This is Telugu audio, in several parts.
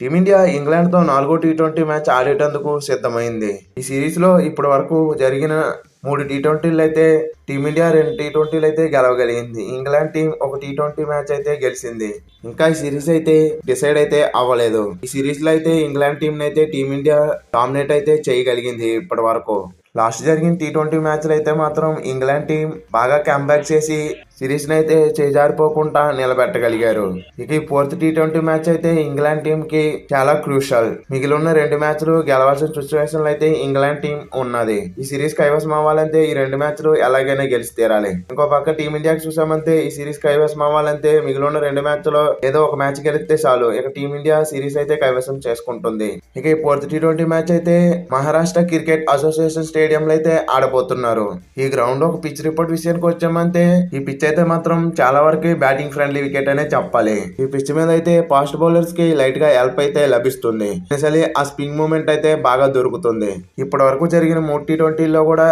టీమిండియా ఇంగ్లాండ్తో 4వ టీ20 మ్యాచ్ ఆడేటందుకు సిద్ధమైంది. ఈ సిరీస్లో ఇప్పటి వరకు జరిగిన 3 టీ20లు అయితే టీమిండియా 2 టీ20లు అయితే గెలవగలిగింది. ఇంగ్లాండ్ టీం ఒక టీ20 మ్యాచ్ అయితే గెలిచింది. ఇంకా ఈ సిరీస్ అయితే డిసైడ్ అయితే అవ్వలేదు. ఈ సిరీస్ లో అయితే ఇంగ్లాండ్ టీం అయితే టీమిండియా డామినేట్ అయితే చేయగలిగింది ఇప్పటి వరకు. లాస్ట్ జరిగిన టీ20 మ్యాచ్లు అయితే మాత్రం ఇంగ్లాండ్ టీం బాగా కంబ్యాక్ చేసి సిరీస్ ని అయితే చేజారిపోకుండా నిలబెట్టగలిగారు. ఇక ఈ 4th టీ20 మ్యాచ్ అయితే ఇంగ్లాండ్ టీం కి చాలా క్రూషల్. మిగిలి ఉన్న 2 మ్యాచ్లు గెలవాల్సిన సిచ్యువేషన్ అయితే ఇంగ్లాండ్ టీం ఉన్నది. ఈ సిరీస్ కైవసం అవ్వాలంటే ఈ 2 మ్యాచ్లు ఎలాగైనా గెలిచి తీరాలి. ఇంకో పక్క టీమిండియాకి చూసామంటే ఈ సిరీస్ కైవసం అవ్వాలంటే మిగిలి ఉన్న 2 మ్యాచ్లో ఏదో ఒక మ్యాచ్ గెలిస్తే చాలు. ఇక టీమిండియా సిరీస్ అయితే కైవసం చేసుకుంటుంది. ఇక ఈ 4th టీ20 మ్యాచ్ అయితే మహారాష్ట్ర క్రికెట్ అసోసియేషన్ స్టేడియంలో అయితే ఆడబోతున్నారు. ఈ గ్రౌండ్ ఒక పిచ్ రిపోర్ట్ విషయానికి వచ్చామంటే ఈ పిచ్ అయితే మాత్రం చాలా వరకు బ్యాటింగ్ ఫ్రెండ్లీ వికెట్ అనే చెప్పాలి. ఈ పిచ్ మీద అయితే ఫాస్ట్ బౌలర్స్ కి లైట్ గా హెల్ప్ అయితే లభిస్తుంది. స్పెషల్లీ ఆ స్పిన్ మూమెంట్ అయితే బాగా దొరుకుతుంది. ఇప్పటి వరకు జరిగిన 3 టీ20లో కూడా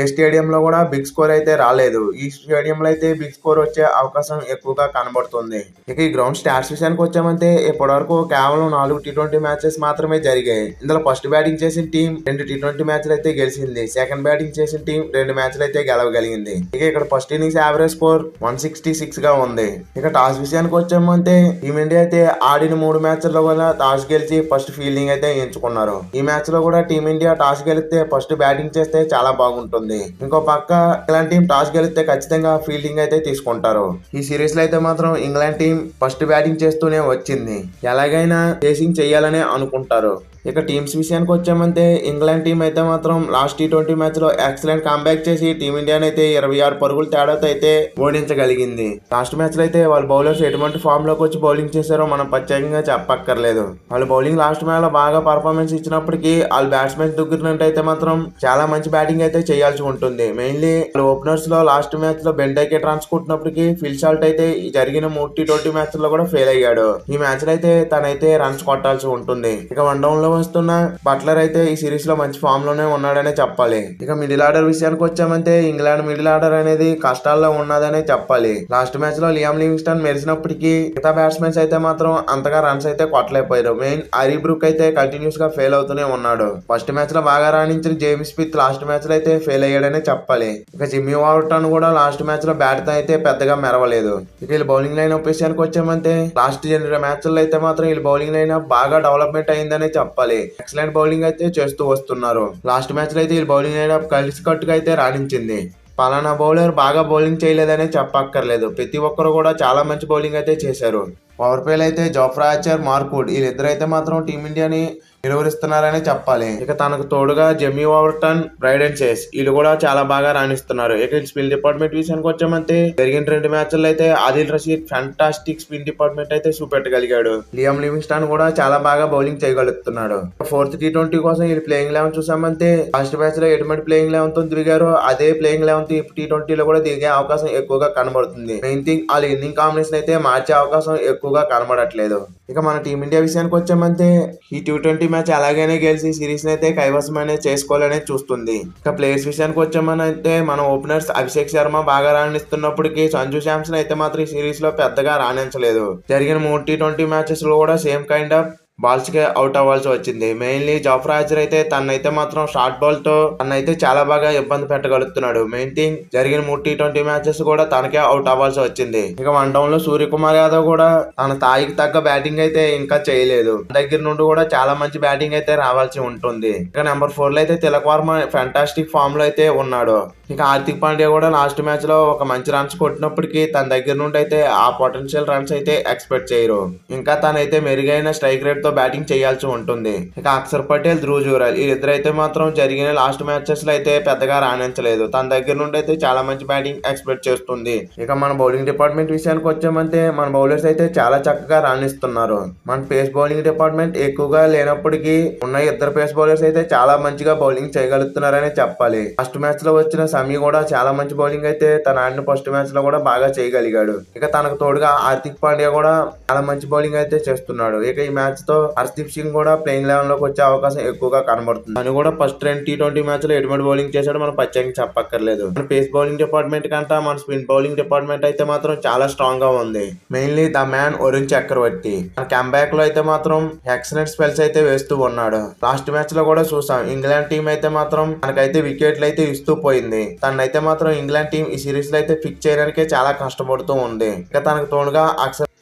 ఏ స్టేడియంలో కూడా బిగ్ స్కోర్ అయితే రాలేదు. ఈ స్టేడియంలో అయితే బిగ్ స్కోర్ వచ్చే అవకాశం ఎక్కువగా కనబడుతుంది. ఇక ఈ గ్రౌండ్ స్టాట్స్ విషయానికి వచ్చామంటే ఇప్పటి వరకు కేవలం 4 టీ20 మ్యాచెస్ మాత్రమే జరిగాయి. ఇందులో ఫస్ట్ బ్యాటింగ్ చేసిన టీం 2 టీ20 మ్యాచ్లు అయితే గెలిచింది. సెకండ్ బ్యాటింగ్ చేసిన టీం 2 మ్యాచ్లు అయితే గెలవగలిగింది. ఇక ఇక్కడ ఫస్ట్ ఇన్నింగ్స్ యావరేజ్ స్కోర్ 166 గా ఉంది. ఇక టాస్ విషయానికి వచ్చామంటే టీమిండియా అయితే ఆడిన 3 మ్యాచ్ల్లో కూడా టాస్ గెలిచి ఫస్ట్ ఫీల్డింగ్ అయితే ఎంచుకున్నారు. ఈ మ్యాచ్ లో కూడా టీమిండియా టాస్ గెలిస్తే ఫస్ట్ బ్యాటింగ్ చేస్తే చాలా బాగుంటుంది. ఇంకో పక్క ఇంగ్లాండ్ టీం టాస్ గెలిస్తే ఖచ్చితంగా ఫీల్డింగ్ అయితే తీసుకుంటారు. ఈ సిరీస్ లో అయితే మాత్రం ఇంగ్లాండ్ టీం ఫస్ట్ బ్యాటింగ్ చేస్తూనే వచ్చింది. ఎలాగైనా చేసింగ్ చేయాలనే అనుకుంటారు. ఇక టీమ్స్ విషయానికి వచ్చామంటే ఇంగ్లాండ్ టీం అయితే మాత్రం లాస్ట్ టీ20 మ్యాచ్ లో ఎక్సలెంట్ కంబ్యాక్ చేసి టీమిండియాని అయితే 26 పరుగుల తేడాతో అయితే ఓడించగలిగింది. లాస్ట్ మ్యాచ్ లో అయితే వాళ్ళ బౌలర్స్ ఎటువంటి ఫామ్ లోకి వచ్చి బౌలింగ్ చేశారో మనం ప్రత్యేకంగా చెప్పక్కర్లేదు. వాళ్ళ బౌలింగ్ లాస్ట్ మ్యాచ్ లో బాగా పర్ఫార్మెన్స్ ఇచ్చినప్పటికీ వాళ్ళ బ్యాట్స్మెన్ దగ్గర మాత్రం చాలా మంచి బ్యాటింగ్ అయితే చేయాల్సి ఉంటుంది. మెయిన్లీ వాళ్ళ ఓపెనర్స్ లో లాస్ట్ మ్యాచ్ లో బెండైకే ట్రాన్స్ కొట్టినప్పటికీ ఫిల్ షాల్ట్ అయితే జరిగిన 3 టీ20 మ్యాచ్ లో కూడా ఫెయిల్ అయ్యాడు. ఈ మ్యాచ్ లో అయితే తనైతే రన్స్ కొట్టాల్సి ఉంటుంది. ఇక 1 డౌన్ లో వస్తున్న బట్లర్ అయితే ఈ సిరీస్ లో మంచి ఫామ్ లోనే ఉన్నాడనే చెప్పాలి. ఇక మిడిల్ ఆర్డర్ విషయానికి వచ్చామంటే ఇంగ్లాండ్ మిడిల్ ఆర్డర్ అనేది కష్టాల్లో ఉన్నదనే చెప్పాలి. లాస్ట్ మ్యాచ్ లో లియామ్ లివింగ్స్టన్ మెరిసినప్పటికీ మిగతా బ్యాట్స్మెన్స్ అయితే మాత్రం అంతగా రన్స్ అయితే కొట్టలేకపోయారు. మెయిన్ హరీ బ్రూక్ అయితే కంటిన్యూస్ గా ఫెయిల్ అవుతూనే ఉన్నాడు. ఫస్ట్ మ్యాచ్ లో బాగా రాణించిన జేమ్స్ స్మిత్ లాస్ట్ మ్యాచ్ లో అయితే ఫెయిల్ అయ్యాడనే చెప్పాలి. ఇక జిమ్మీ వార్టన్ కూడా లాస్ట్ మ్యాచ్ లో బ్యాట్ తో అయితే పెద్దగా మెరవలేదు. ఇక వీళ్ళ బౌలింగ్ లైన్ అప్ విషయానికి వచ్చామంటే లాస్ట్ 2 మ్యాచ్ల్లో అయితే మాత్రం వీళ్ళ బౌలింగ్ లైన్ అప్ బాగా డెవలప్మెంట్ అయిందనే చెప్పాలి. ఎక్సలెంట్ బౌలింగ్ అయితే చేస్తూ వస్తున్నారు. లాస్ట్ మ్యాచ్ లో అయితే ఈ బౌలింగ్ లైనప్ కలిసి కట్టుగా అయితే రాణించింది. పలానా బౌలర్ బాగా బౌలింగ్ చేయలేదనే చెప్పక్కర్లేదు. ప్రతి ఒక్కరు కూడా చాలా మంచి బౌలింగ్ అయితే చేశారు. పవర్ ప్లేలో అయితే జోఫ్రా ఆర్చర్, మార్క్ వుడ్ వీళ్ళిద్దరు అయితే మాత్రం టీమిండియాని నిలువరిస్తున్నారనే చెప్పాలి. ఇక తనకు తోడుగా జెమ్మీ వార్టన్, బ్రైడెన్ చేస్ వీళ్ళు కూడా చాలా బాగా రాణిస్తున్నారు. ఇక స్పిన్ డిపార్ట్మెంట్ విషయానికి వచ్చామంటే జరిగిన 2 మ్యాచ్ల్లో అయితే Adil Rashid fantastic spin department అయితే చూపెట్టగలిగాడు. లియామ్ లివింగ్స్టన్ కూడా చాలా బాగా బౌలింగ్ చేయగలుగుతున్నాడు. 4th టీ20 కోసం వీళ్ళు ప్లేయింగ్ 11 చూసామంటే ఫస్ట్ మ్యాచ్ లో ఎటువంటి ప్లేయింగ్ 11 తో దిగారో అదే ప్లేయింగ్ 11 టీ20లో కూడా దిగే అవకాశం ఎక్కువగా కనబడుతుంది. మెయిన్ థింగ్ వాళ్ళ ఇన్నింగ్ కాంబినేషన్ అయితే మార్చే అవకాశం ఎక్కువగా కనబడట్లేదు. ఇక మన టీమిండియా విషయానికి వచ్చామంటే ఈ టీ20 మ్యాచ్ అలాగైనా గెలిచి సిరీస్ అయితే కైవసం అనేది చేసుకోవాలనే చూస్తుంది. ఇక ప్లేయర్స్ విషయానికి వచ్చామనంటే మన ఓపెనర్స్ అభిషేక్ శర్మ బాగా రాణిస్తున్నప్పటికీ సంజు శాంసన్ అయితే మాత్రం ఈ సిరీస్ లో పెద్దగా రాణించలేదు. జరిగిన 3 టీ20 మ్యాచెస్ లో కూడా సేమ్ కైండ్ ఆఫ్ బాల్స్ కి అవుట్ అవ్వాల్సి వచ్చింది. మెయిన్లీ జోఫ్రా ఆర్చర్ అయితే తనైతే మాత్రం షార్ట్ బాల్ తో తనైతే చాలా బాగా ఇబ్బంది పెట్టగలుగుతున్నాడు. మెయిన్ థింగ్ జరిగిన 3 టీ20 మ్యాచెస్ కూడా తనకే అవుట్ అవ్వాల్సి వచ్చింది. ఇక 1 డౌన్ లో సూర్యకుమార్ యాదవ్ కూడా తన స్థాయికి తగ్గ బ్యాటింగ్ అయితే ఇంకా చేయలేదు. దగ్గర నుండి కూడా చాలా మంచి బ్యాటింగ్ అయితే రావాల్సి ఉంటుంది. ఇక నెంబర్ 4 లో అయితే తిలక్ వర్మ ఫ్యాంటాస్టిక్ ఫామ్ లో అయితే ఉన్నాడు. ఇక హార్దిక్ పాండ్యా కూడా లాస్ట్ మ్యాచ్ లో ఒక మంచి రన్స్ కొట్టినప్పటికీ తన దగ్గర నుండి అయితే ఆ పొటెన్షియల్ రన్స్ అయితే ఎక్స్పెక్ట్ చేయరు. ఇంకా తనైతే మెరుగైన స్ట్రైక్ రేట్ తో బ్యాటింగ్ చేయాల్సి ఉంటుంది. ఇక అక్షర్ పటేల్, ధ్రువ్ జురాల్ వీళ్ళిద్దరైతే మాత్రం జరిగిన లాస్ట్ మ్యాచెస్ లో అయితే పెద్దగా రాణించలేదు. తన దగ్గర నుండి అయితే చాలా మంచి బ్యాటింగ్ ఎక్స్పెక్ట్ చేస్తుంది. ఇక మన బౌలింగ్ డిపార్ట్మెంట్ విషయానికి వచ్చామంటే మన బౌలర్స్ అయితే చాలా చక్కగా రాణిస్తున్నారు. మన పేస్ బౌలింగ్ డిపార్ట్మెంట్ ఎక్కువగా లేనప్పటికీ ఉన్న 2 పేస్ బౌలర్స్ అయితే చాలా మంచిగా బౌలింగ్ చేయగలుగుతున్నారనే చెప్పాలి. ఫస్ట్ మ్యాచ్ లో వచ్చిన సమీ కూడా చాలా మంచి బౌలింగ్ అయితే తన ఆడిన ఫస్ట్ మ్యాచ్ లో కూడా బాగా చేయగలిగాడు. ఇక తనకు తోడుగా హార్దిక్ పాండ్యా కూడా చాలా మంచి బౌలింగ్ అయితే చేస్తున్నాడు. ఇక ఈ మ్యాచ్ తో హర్షదీప్ సింగ్ కూడా ప్లేయింగ్ లెవెన్ లోకి వచ్చే అవకాశం ఎక్కువగా కనబడుతుంది. తను కూడా ఫస్ట్ 2 టీ20 మ్యాచ్ లో ఎటువంటి బౌలింగ్ చేశాడో మనం ప్రత్యేకంగా చెప్పక్కర్లేదు. మన పేస్ బౌలింగ్ డిపార్ట్మెంట్ కంటే మన స్పిన్ బౌలింగ్ డిపార్ట్మెంట్ అయితే మాత్రం చాలా స్ట్రాంగ్ గా ఉంది. Mainly the man Varun Chakravarthy comeback లో అయితే మాత్రం ఎక్సలెంట్ స్పెల్స్ అయితే వేస్తూ ఉన్నాడు. లాస్ట్ మ్యాచ్ లో కూడా చూసాం ఇంగ్లాండ్ టీం అయితే మాత్రం తనకైతే వికెట్లు అయితే ఇస్తూ పోయింది. తనైతే మాత్రం ఇంగ్లాండ్ టీం ఈ సిరీస్ లో అయితే ఫిక్స్ చేయడానికే చాలా కష్టపడుతూ ఉంది. ఇక తనకు తోడుగా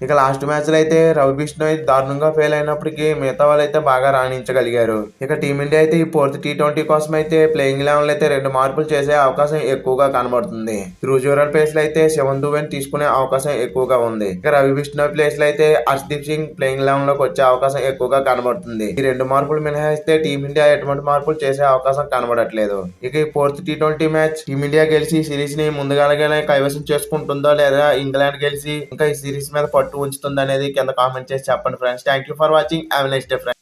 ఇక లాస్ట్ మ్యాచ్ లో అయితే రవి బిష్ణోయ్ దారుణంగా ఫెయిల్ అయినప్పటికీ మిగతా వాళ్ళు అయితే బాగా రాణించగలిగారు. ఇక టీమిండియా అయితే ఈ 4th టీ20 కోసం అయితే ప్లేయింగ్ లెవెన్ అయితే 2 మార్పులు చేసే అవకాశం ఎక్కువగా కనబడుతుంది. ధ్రువ్ ప్లేస్ లో అయితే శివన్ దుబేని తీసుకునే అవకాశం ఎక్కువగా ఉంది. ఇక రవి బిష్ణోయ్ ప్లేస్ లో అయితే హర్షదీప్ సింగ్ ప్లేయింగ్ లెవెన్ లోకి వచ్చే అవకాశం ఎక్కువగా కనబడుతుంది. ఈ 2 మార్పులు మినహాయిస్తే టీమిండియా ఎటువంటి మార్పులు చేసే అవకాశం కనబడట్లేదు. ఇక ఈ 4th టీ20 మ్యాచ్ టీమిండియా గెలిచి సిరీస్ ని ముందుగానే కైవసం చేసుకుంటుందో లేదా ఇంగ్లాండ్ గెలిచి ఇంకా ఈ సిరీస్ మీద పట్టు ఉంచుతుంది అనేది కింద కామెంట్ చేసి చెప్పండి friends. Thank you for watching. Have a nice day friends.